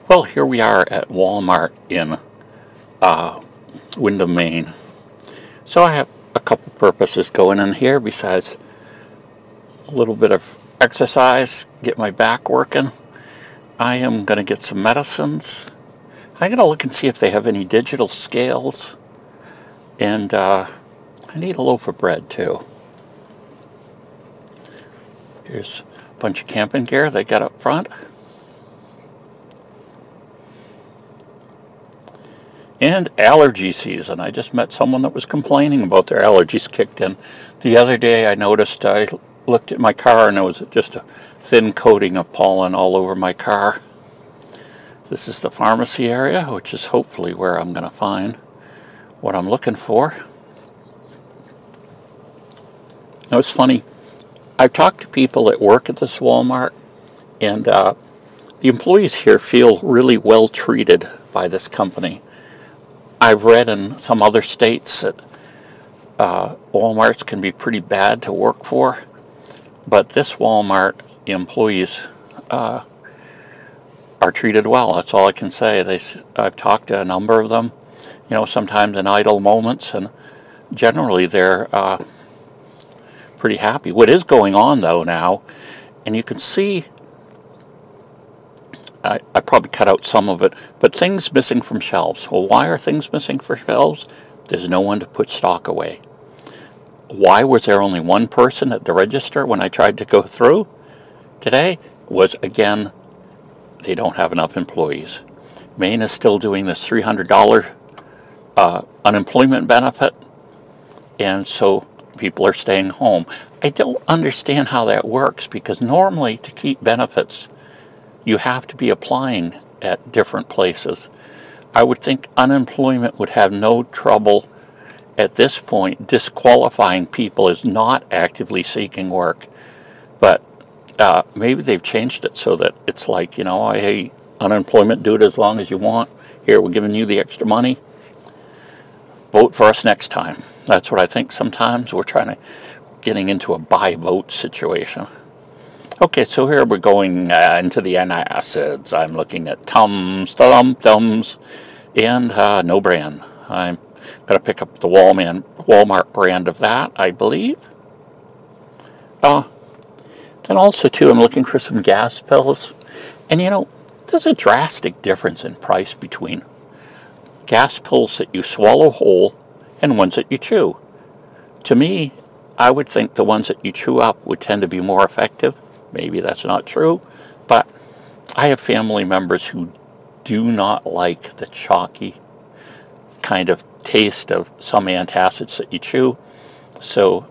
Well, here we are at Walmart in Windham, Maine. So I have a couple purposes going in here besides a little bit of exercise, get my back working. I am going to get some medicines. I'm going to look and see if they have any digital scales. And I need a loaf of bread too. Here's a bunch of camping gear they got up front. And allergy season. I just met someone that was complaining about their allergies kicked in. The other day I noticed, I looked at my car and there was just a thin coating of pollen all over my car. This is the pharmacy area, which is hopefully where I'm going to find what I'm looking for. Now it's funny, I've talked to people that work at this Walmart, and the employees here feel really well treated by this company. I've read in some other states that Walmarts can be pretty bad to work for, but this Walmart employees are treated well. That's all I can say. I've talked to a number of them, you know, sometimes in idle moments, and generally they're pretty happy. What is going on though now, and you can see, I probably cut out some of it, but things missing from shelves. Well, why are things missing from shelves? There's no one to put stock away. Why was there only one person at the register when I tried to go through today? Was, again, they don't have enough employees. Maine is still doing this $300 unemployment benefit, and so people are staying home. I don't understand how that works, because normally to keep benefits you have to be applying at different places. I would think unemployment would have no trouble at this point disqualifying people as not actively seeking work. But maybe they've changed it so that it's like, you know, hey, unemployment, do it as long as you want. Here, we're giving you the extra money. Vote for us next time. That's what I think sometimes. We're getting into a buy vote situation. Okay, so here we're going into the antacids. I'm looking at Tums, and no brand. I'm going to pick up the Walmart brand of that, I believe. Then also, too, I'm looking for some gas pills. And, you know, there's a drastic difference in price between gas pills that you swallow whole and ones that you chew. To me, I would think the ones that you chew up would tend to be more effective. Maybe that's not true, but I have family members who do not like the chalky kind of taste of some antacids that you chew. So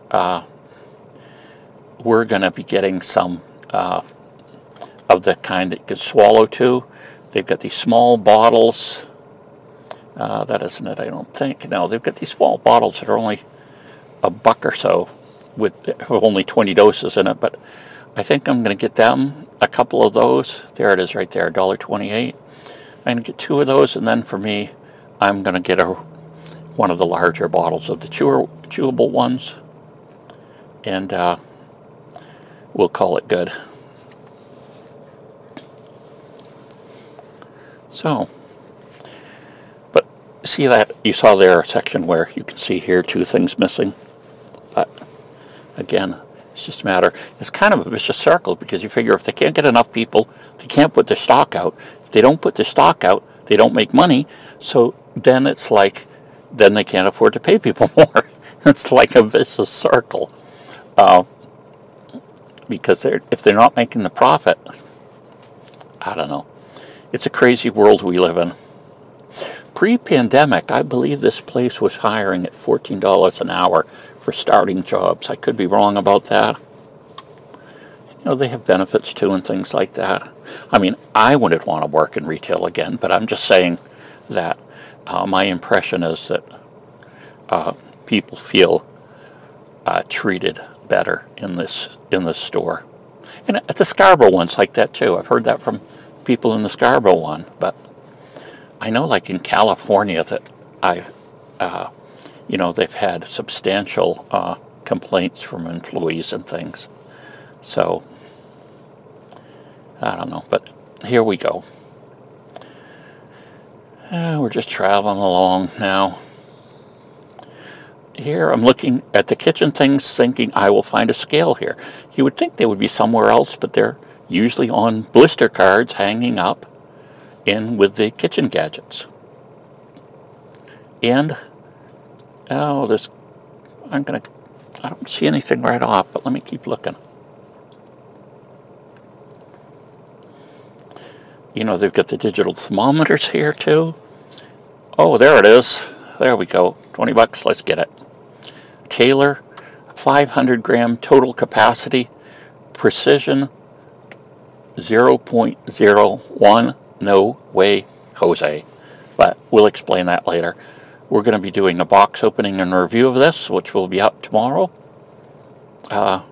we're going to be getting some of the kind that you can swallow too. They've got these small bottles. That isn't it, I don't think. No, they've got these small bottles that are only $1 or so with only 20 doses in it, but I think I'm going to get them, a couple of those. There it is right there, $1.28. I'm going to get 2 of those, and then for me, I'm going to get one of the larger bottles of the chewable ones, and we'll call it good. So, but see that, you saw there a section where you can see here 2 things missing, but again, it's just a matter, it's kind of a vicious circle, because you figure if they can't get enough people, they can't put their stock out. If they don't put their stock out, they don't make money. So then it's like, then they can't afford to pay people more. It's like a vicious circle. Because if they're not making the profit, I don't know. It's a crazy world we live in. Pre-pandemic, I believe this place was hiring at $14 an hour for starting jobs. I could be wrong about that. You know, they have benefits too and things like that. I mean, I wouldn't want to work in retail again, but I'm just saying that my impression is that people feel treated better in this store. And at the Scarborough one's like that too. I've heard that from people in the Scarborough one, but I know, like in California, that you know, they've had substantial complaints from employees and things. So, I don't know, but here we go. We're just traveling along now. Here I'm looking at the kitchen things thinking I will find a scale here. You would think they would be somewhere else, but they're usually on blister cards hanging up in with the kitchen gadgets. And oh, this I don't see anything right off, but let me keep looking. You know, they've got the digital thermometers here too. Oh, there it is. There we go. 20 bucks, let's get it. Taylor, 500 gram total capacity, precision 0.01, no way, Jose. But we'll explain that later. We're going to be doing a box opening and review of this, which will be up tomorrow. And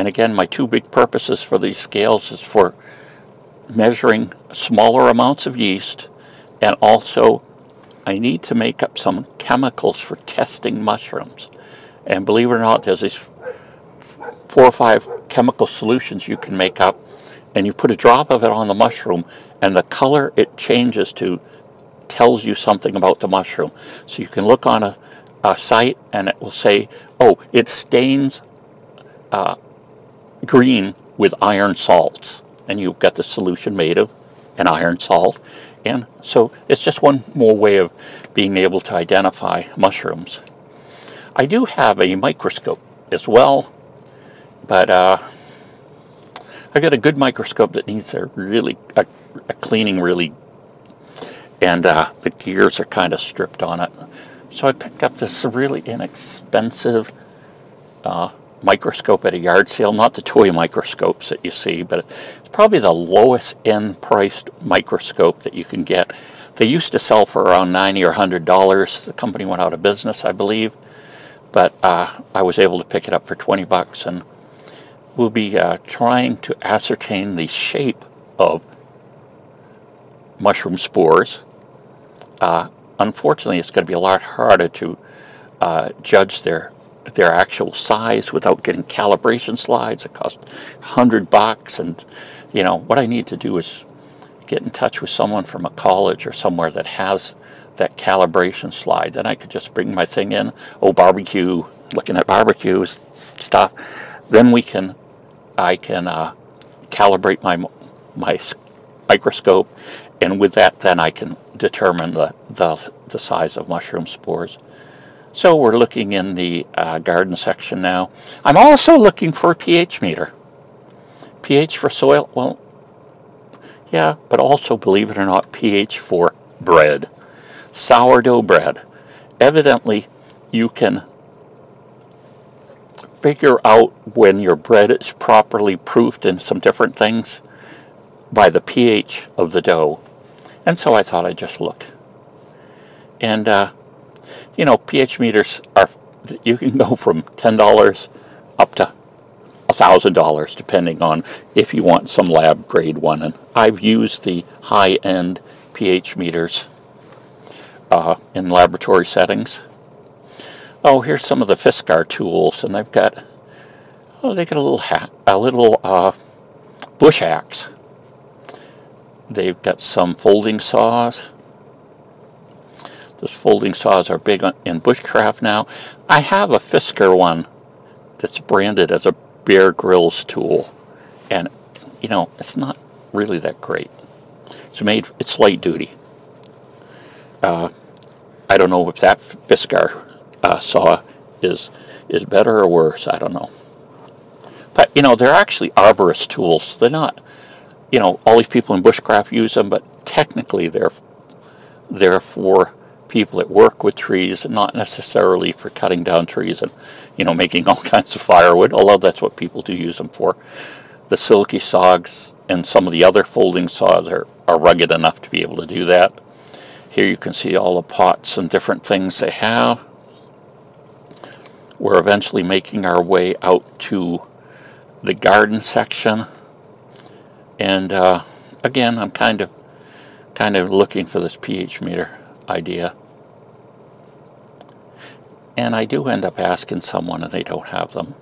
again, my two big purposes for these scales is for measuring smaller amounts of yeast, and also I need to make up some chemicals for testing mushrooms. And believe it or not, there's these 4 or 5 chemical solutions you can make up, and you put a drop of it on the mushroom, and the color it changes to tells you something about the mushroom. So you can look on a site and it will say, oh, it stains green with iron salts, and you've got the solution made of an iron salt. And so it's just one more way of being able to identify mushrooms. I do have a microscope as well, but I got a good microscope that needs a cleaning really, and the gears are kind of stripped on it. So I picked up this really inexpensive microscope at a yard sale, not the toy microscopes that you see, but it's probably the lowest end priced microscope that you can get. They used to sell for around $90 or $100. The company went out of business, I believe, but I was able to pick it up for 20 bucks, and we'll be trying to ascertain the shape of mushroom spores. Unfortunately, it's going to be a lot harder to judge their actual size without getting calibration slides. It costs $100, and you know what I need to do is get in touch with someone from a college or somewhere that has that calibration slide. Then I could just bring my thing in. Oh, barbecue! Looking at barbecue stuff. Then I can calibrate my microscope, and with that, then I can determine the size of mushroom spores. So we're looking in the garden section now. I'm also looking for a pH meter. pH for soil, well, yeah, but also, believe it or not, pH for bread. Sourdough bread. Evidently, you can figure out when your bread is properly proofed in some different things by the pH of the dough. And so I thought I'd just look. And you know, pH meters you can go from $10 up to $1,000 depending on if you want some lab grade one. And I've used the high-end pH meters in laboratory settings. Oh, here's some of the Fiskar tools, and they got a little bush axe. They've got some folding saws. Those folding saws are big in bushcraft now. I have a Fiskar one that's branded as a Bear Grylls tool, and you know, it's not really that great. It's light duty. I don't know if that Fiskar saw is better or worse. I don't know. But you know, they're actually arborist tools. They're not, you know, all these people in bushcraft use them, but technically they're for people that work with trees, and not necessarily for cutting down trees and, you know, making all kinds of firewood, although that's what people do use them for. The silky saws and some of the other folding saws are rugged enough to be able to do that. Here you can see all the pots and different things they have. We're eventually making our way out to the garden section, and again, I'm kind of looking for this pH meter idea. And I do end up asking someone, and they don't have them.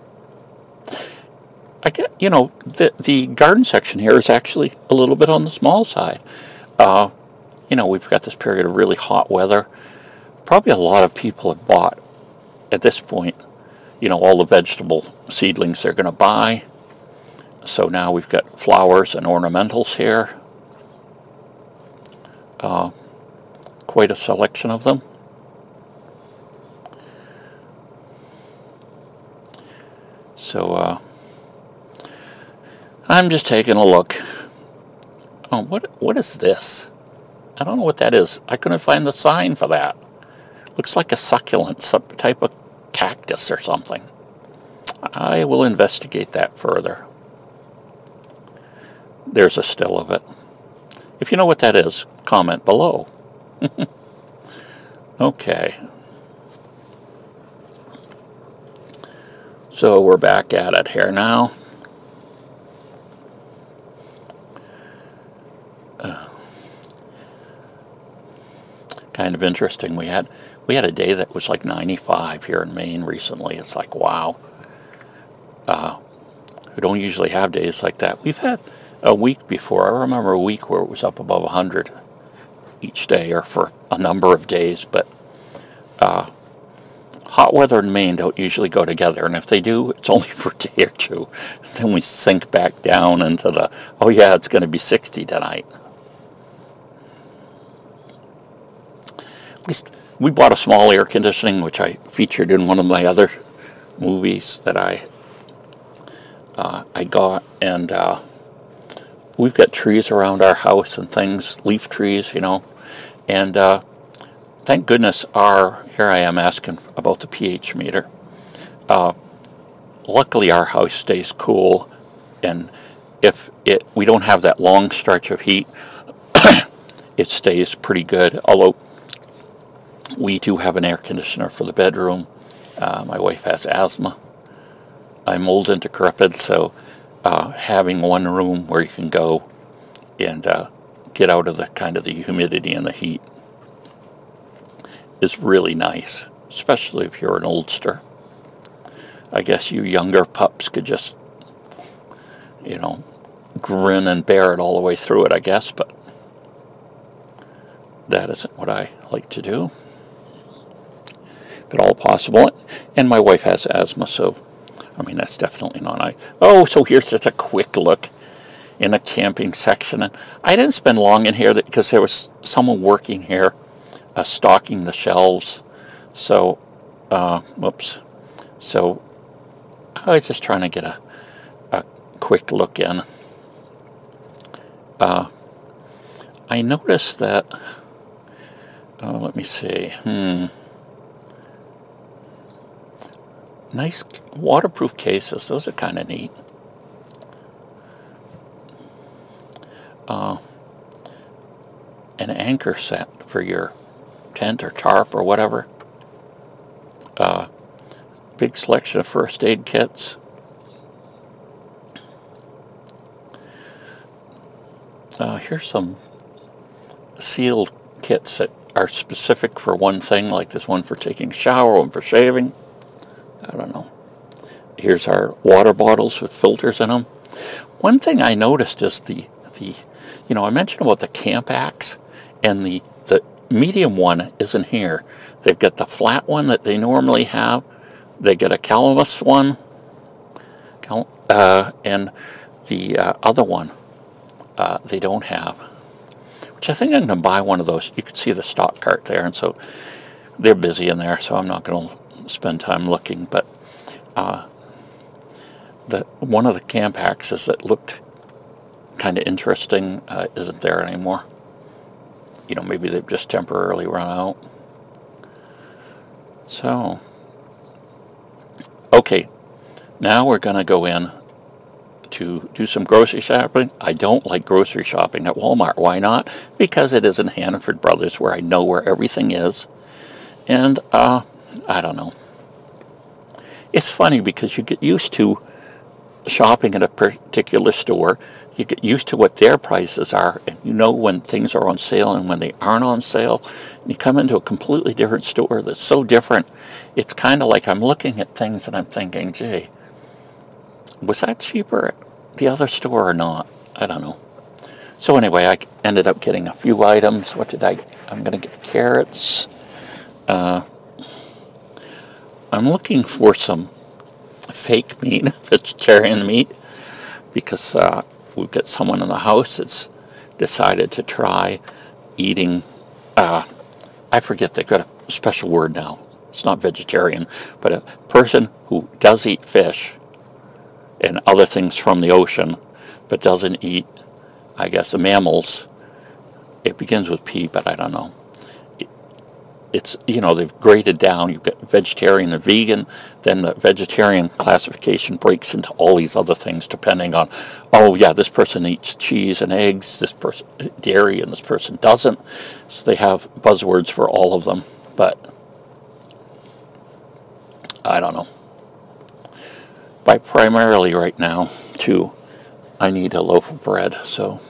You know, the garden section here is actually a little bit on the small side. you know, we've got this period of really hot weather. Probably a lot of people have bought, at this point, you know, all the vegetable seedlings they're going to buy. So now we've got flowers and ornamentals here. Quite a selection of them. So I'm just taking a look. Oh, what is this? I don't know what that is. I couldn't find the sign for that. Looks like a succulent, some type of cactus or something. I will investigate that further. There's a still of it. If you know what that is, comment below. Okay. So we're back at it here now. Kind of interesting. We had a day that was like 95 here in Maine recently. It's like, wow. We don't usually have days like that. We've had a week before. I remember a week where it was up above 100 each day, or for a number of days. But hot weather and Maine don't usually go together, and if they do, it's only for a day or two. Then we sink back down into the, oh yeah, it's going to be 60 tonight. At least we bought a small air conditioning, which I featured in one of my other movies that I got, and we've got trees around our house and things, leaf trees, you know, and thank goodness here I am asking about the pH meter. Luckily our house stays cool, and if we don't have that long stretch of heat, it stays pretty good, although we do have an air conditioner for the bedroom. My wife has asthma. I'm old and decrepit, so having one room where you can go and get out of the kind of the humidity and the heat is really nice, especially if you're an oldster. I guess you younger pups could just, you know, grin and bear it all the way through it, I guess, but that isn't what I like to do. If at all possible. And my wife has asthma, so I mean, that's definitely not nice. Oh, so here's just a quick look in a camping section. And I didn't spend long in here because there was someone working here, stocking the shelves. So, whoops. So I was just trying to get a quick look in. I noticed that, let me see, nice waterproof cases. Those are kind of neat. An anchor set for your tent or tarp or whatever. Big selection of first aid kits. Here's some sealed kits that are specific for one thing, like this one for taking a shower, one for shaving. I don't know. Here's our water bottles with filters in them. One thing I noticed is you know, I mentioned about the Camp Axe, and the medium one isn't here. They've got the flat one that they normally have. They get a Calamus one, and the other one they don't have. Which I think I'm going to buy one of those. You can see the stock cart there, and so they're busy in there, so I'm not going to spend time looking. But one of the Camp Axes that looked kind of interesting isn't there anymore. You know, maybe they've just temporarily run out. So, okay, now we're going to go in to do some grocery shopping. I don't like grocery shopping at Walmart. Why not? Because it isn't Hannaford Brothers, where I know where everything is. And, I don't know. It's funny because you get used to shopping at a particular store. You get used to what their prices are, and you know when things are on sale and when they aren't on sale. You come into a completely different store that's so different. It's kind of like I'm looking at things and I'm thinking, gee, was that cheaper at the other store or not? I don't know. So anyway, I ended up getting a few items. What did I'm going to get carrots. I'm looking for some fake meat, vegetarian meat, because we've got someone in the house that's decided to try eating, I forget, they've got a special word now. It's not vegetarian, but a person who does eat fish and other things from the ocean, but doesn't eat, I guess, the mammals. It begins with P, but I don't know. It's, they've graded down. You've got vegetarian and vegan. Then the vegetarian classification breaks into all these other things depending on, oh yeah, this person eats cheese and eggs, this person dairy, and this person doesn't. So they have buzzwords for all of them. But I don't know. But primarily right now, too, I need a loaf of bread. So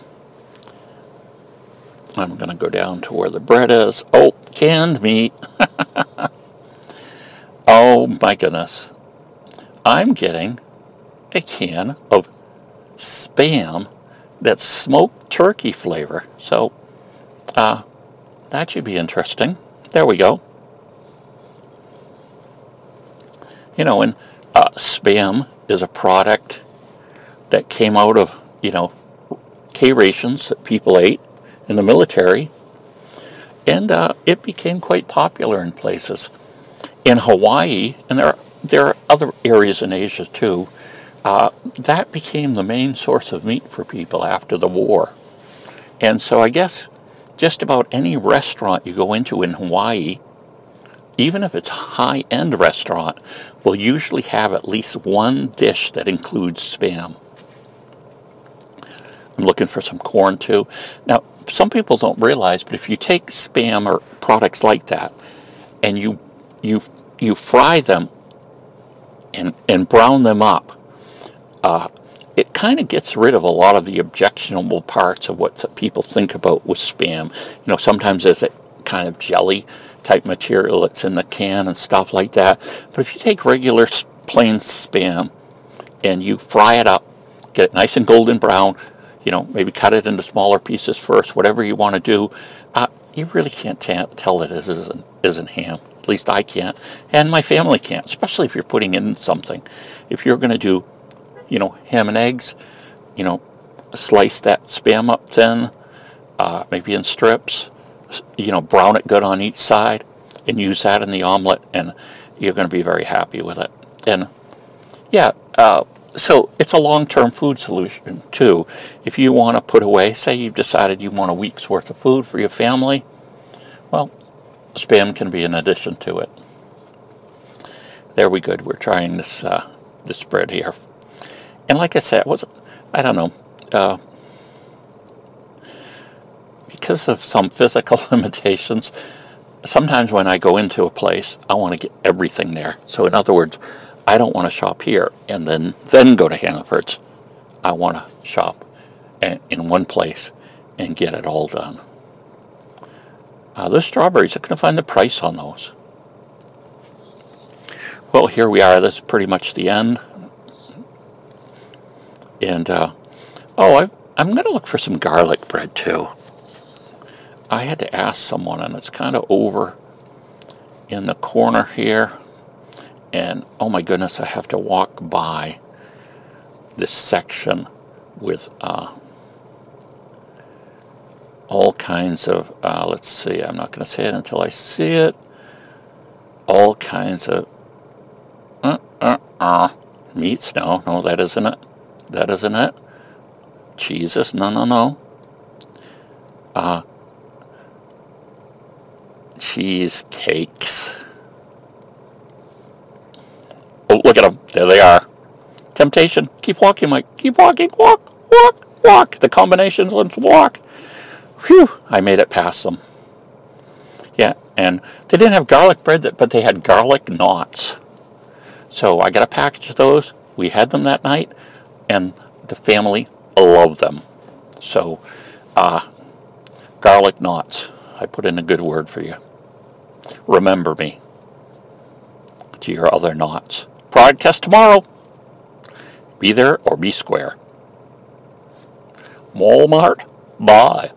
I'm going to go down to where the bread is. Oh, canned meat. Oh my goodness. I'm getting a can of Spam that's smoked turkey flavor. So that should be interesting. There we go. And Spam is a product that came out of, K-rations that people ate in the military, and it became quite popular in places. In Hawaii, and there are other areas in Asia too, that became the main source of meat for people after the war. And so I guess just about any restaurant you go into in Hawaii, even if it's a high-end restaurant, will usually have at least one dish that includes Spam. I'm looking for some corn too. Now, some people don't realize, but if you take Spam or products like that and you fry them and brown them up, it kind of gets rid of a lot of the objectionable parts of what people think about with Spam. Sometimes there's a kind of jelly type material that's in the can and stuff like that. But if you take regular plain Spam and you fry it up, get it nice and golden brown, maybe cut it into smaller pieces first, whatever you want to do, you really can't tell that it isn't ham. At least I can't, and my family can't, especially if you're putting in something. If you're going to do, ham and eggs, slice that Spam up thin, maybe in strips, brown it good on each side, and use that in the omelet, and you're going to be very happy with it. And yeah, so it's a long-term food solution too. If you want to put away, say you've decided you want a week's worth of food for your family, well, Spam can be an addition to it. There we go. We're trying this this bread here, and like I said, I don't know, because of some physical limitations. Sometimes when I go into a place, I want to get everything there. So in other words, I don't want to shop here and then go to Hannaford's. I want to shop in one place and get it all done. Those strawberries, I couldn't find the price on those. Well, here we are. This is pretty much the end. And, I'm going to look for some garlic bread, too. I had to ask someone, and it's kind of over in the corner here. And, oh my goodness, I have to walk by this section with all kinds of, let's see, I'm not going to say it until I see it. All kinds of, meats, no, that isn't it. That isn't it. Cheeses, no. Cheesecakes. Oh, look at them. There they are. Temptation. Keep walking, Mike. Keep walking. Walk. The combinations, let's walk. Phew, I made it past them. Yeah, and they didn't have garlic bread, but they had garlic knots. So I got a package of those. We had them that night, and the family loved them. So, garlic knots. I put in a good word for you. Remember me to your other knots. Product test tomorrow. Be there or be square. Walmart. Bye.